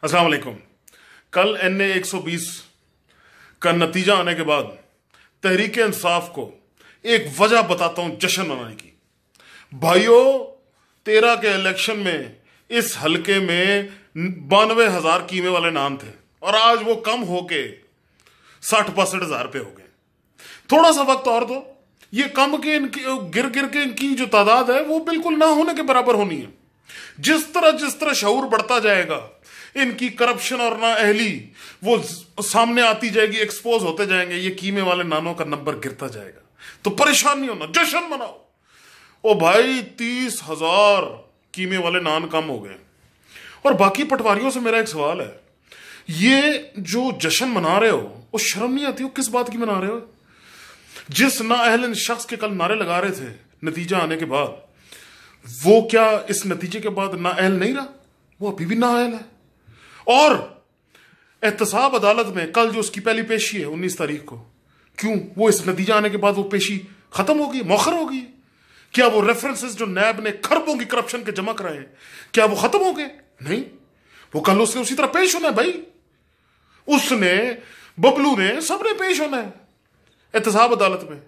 अस्सलाम वालेकुम। कल NA 120 का नतीजा आने के बाद तहरीक इंसाफ को एक वजह बताता हूं जश्न मनाने की। भाइयों, 13 के इलेक्शन में इस हलके में 92,000 कीमे वाले नाम थे और आज वो कम होके 60-65 हजार पे हो गए। थोड़ा सा वक्त और दो, ये कम के इनकी गिर गिर के इनकी जो तादाद है वो बिल्कुल ना होने के बराबर होनी है। जिस तरह शऊर बढ़ता जाएगा, इनकी करप्शन और ना अहली वो सामने आती जाएगी, एक्सपोज होते जाएंगे, ये कीमे वाले नानों का नंबर गिरता जाएगा। तो परेशान नहीं होना, जश्न मनाओ। ओ भाई, 30,000 कीमे वाले नान कम हो गए। और बाकी पटवारियों से मेरा एक सवाल है, ये जो जश्न मना रहे हो वो शर्म नहीं आती हो? किस बात की मना रहे हो? जिस नाअहल शख्स के कल नारे लगा रहे थे नतीजा आने के बाद, वो क्या इस नतीजे के बाद नाअहल नहीं रहा? वो अभी भी नाअहल है। और एहतसाब अदालत में कल जो उसकी पहली पेशी है 19 तारीख को, क्यों वो इस नतीजा आने के बाद वो पेशी खत्म होगी, मौखर होगी? क्या वो रेफरेंसेस जो नैब ने खरबों की करप्शन के जमा कराए, क्या वो खत्म हो गए? नहीं, वो कल उसने उसी तरह पेश होना है भाई। उसने, बबलू ने, सबने पेश होना है एहतसाब अदालत में।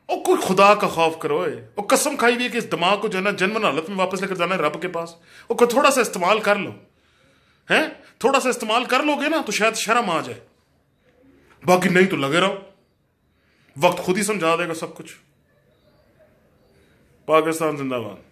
और कोई खुदा का खौफ करो, और कसम खाई हुई है कि इस दिमाग को जो है ना जनमन हालत में वापस लेकर जाना है रब के पास। और कोई थोड़ा सा इस्तेमाल कर लो, हैं, थोड़ा सा इस्तेमाल कर लोगे ना तो शायद शर्म आ जाए। बाकी नहीं तो लगे रहो, वक्त खुद ही समझा देगा सब कुछ। पाकिस्तान जिंदाबाद।